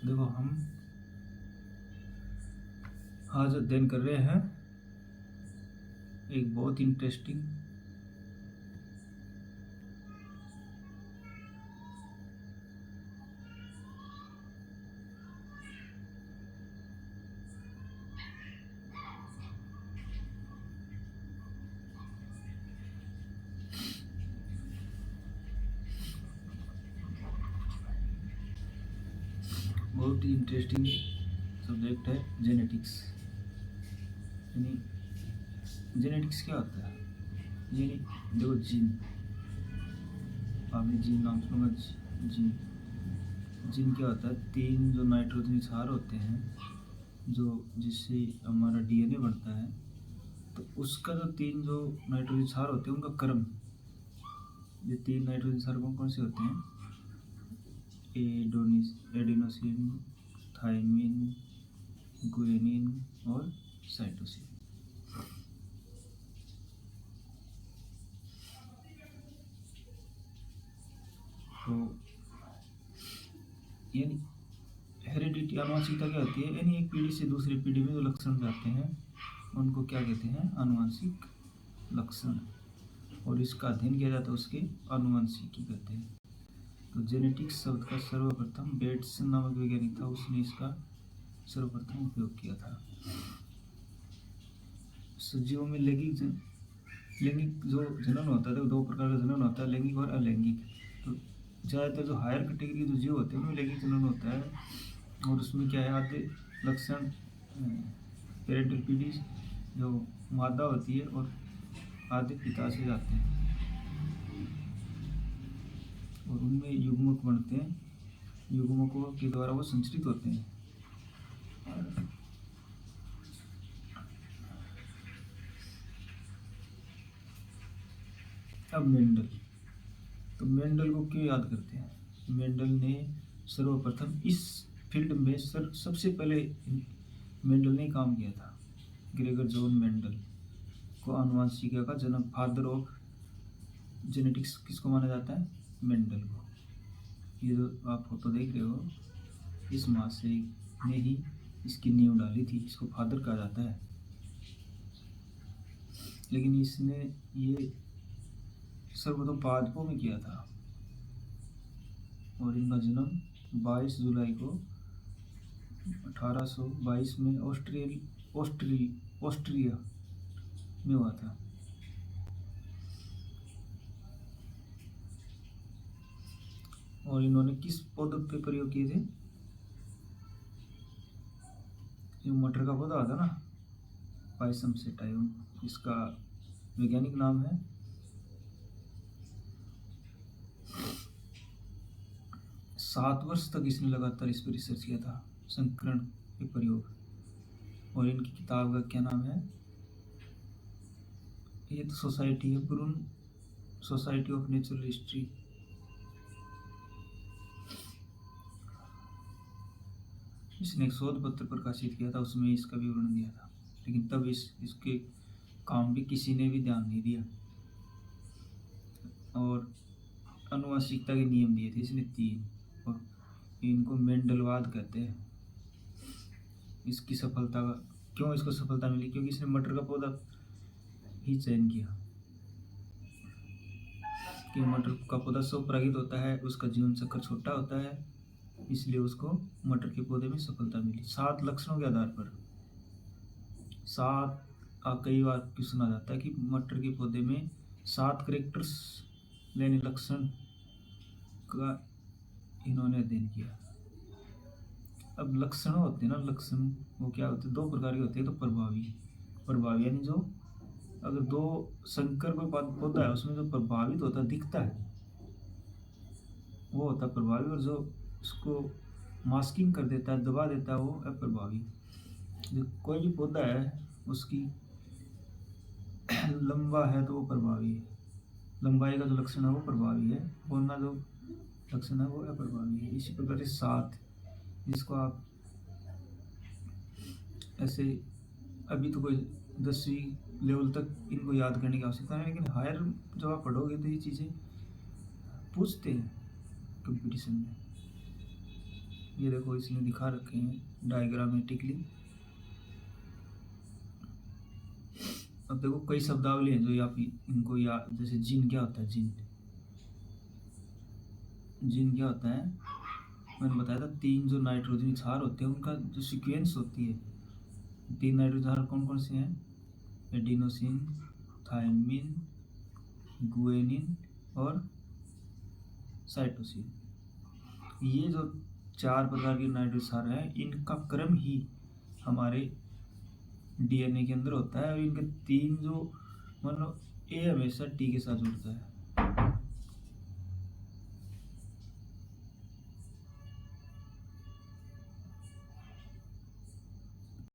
देखो, हम आज अध्ययन कर रहे हैं एक बहुत इंटरेस्टिंग सब्जेक्ट है जेनेटिक्स। यानी जेनेटिक्स क्या होता है? ये देखो, जीन, आपने जीन नाम सुना? जीन जीन क्या होता है? 3 जो नाइट्रोजन क्षार होते हैं, जो जिससे हमारा डीएनए बनता है, तो उसका जो 3 जो नाइट्रोजन क्षार होते हैं उनका क्रम, ये 3 नाइट्रोजन क्षार कौन से होते हैं? एडेनोसिन, थायमिन, गुआनिन और साइटोसिन। तो यानी हेरिडिटी, आनुवंशिकता क्या होती है? यानी एक पीढ़ी से दूसरी पीढ़ी में जो लक्षण जाते हैं उनको क्या कहते हैं? आनुवंशिक लक्षण। और इसका अध्ययन किया जाता है उसके आनुवंशिकी कहते हैं। तो जेनेटिक्स शब्द का सर्वप्रथम बेट्सन नामक वैज्ञानिक था, उसने इसका सर्वप्रथम उपयोग किया था। सजीवों में लैंगिक जो जनन होता है, तो 2 प्रकार का जनन होता है, लैंगिक और अलैंगिक। तो ज़्यादातर जो हायर कैटेगरी के जो जीव होते हैं उनमें लैंगिक जनन होता है, और उसमें क्या है, आधे लक्षण पेरेंटल पीढ़ी जो मादा होती है और आधे पिता से जाते हैं, और उनमें युग्मक बनते हैं, युग्मकों के द्वारा वो संचरित होते हैं। अब मेंडल, तो मेंडल को क्यों याद करते हैं? मेंडल ने सर्वप्रथम इस फील्ड में सबसे पहले मेंडल ने काम किया था। ग्रेगर जॉन मेंडल को आनुवंशिकी का जनक, फादर ऑफ जेनेटिक्स किसको माना जाता है? मेंडल को। ये जो आप फोटो देख रहे हो, इस महाशय ने ही इसकी नींव डाली थी, इसको फादर कहा जाता है। लेकिन इसने ये सर्वप्रथम पादपों में किया था, और इनका जन्म 22 जुलाई को 1822 में ऑस्ट्रिया में हुआ था। और इन्होंने किस पौधे पे प्रयोग किए थे? जो मटर का पौधा आता ना, पाइसम सेटाइम, इसका वैज्ञानिक नाम है। सात वर्ष तक इसने लगातार इस पर रिसर्च किया था, संकरण के प्रयोग। और इनकी किताब का क्या नाम है? ये तो सोसाइटी है, ब्रून सोसाइटी ऑफ नेचुरल हिस्ट्री। इसने एक शोध पत्र प्रकाशित किया था, उसमें इसका विवरण दिया था, लेकिन तब इसके काम भी किसी ने भी ध्यान नहीं दिया। और आनुवंशिकता के नियम दिए थे इसने 3, और इनको मेंडलवाद कहते हैं। इसकी सफलता, क्यों इसको सफलता मिली? क्योंकि इसने मटर का पौधा ही चयन किया कि मटर का पौधा स्वपरागित होता है, उसका जीवन चक्र छोटा होता है, इसलिए उसको मटर के पौधे में सफलता मिली। 7 लक्षणों के आधार पर 7, कई बार क्यों सुना जाता है कि मटर के पौधे में 7 करेक्टर्स लेने लक्षण का इन्होंने अध्ययन किया। अब लक्षण होते हैं ना, लक्षण वो क्या होते हैं? 2 प्रकार के होते हैं। तो प्रभावी यानी जो, अगर 2 संकर कोई पौधा है उसमें जो प्रभावित होता है, दिखता है, वो होता है प्रभावी। और जो उसको मास्किंग कर देता है, दबा देता है, वो अप्रभावी। जो कोई भी पौधा है उसकी लंबा है तो वो प्रभावी है, लंबाई का जो लक्षण है वो प्रभावी है, बोलना जो लक्षण है वो अप्रभावी है। इसी प्रकार से 7, जिसको आप ऐसे, अभी तो कोई 10वीं लेवल तक इनको याद करने की आवश्यकता नहीं, लेकिन हायर जब आप पढ़ोगे तो ये चीज़ें पूछते हैं कंपटीशन में। ये देखो इसमें दिखा रखे हैं डायग्रामेटिकली। अब देखो कई शब्दावली हैं जो आप इनको याद, जैसे जीन क्या होता है, जीन क्या होता है, मैंने बताया था 3 जो नाइट्रोजन क्षार होते हैं उनका जो सीक्वेंस होती है, 3 नाइट्रोजन क्षार कौन कौन से हैं, एडिनोसिन, थायमिन, गुएनिन और साइटोसिन। ये जो 4 प्रकार के नाइट्रोजन क्षार हैं इनका क्रम ही हमारे डीएनए के अंदर होता है, और इनके 3 जो, मतलब ए हमेशा टी के साथ जुड़ता है,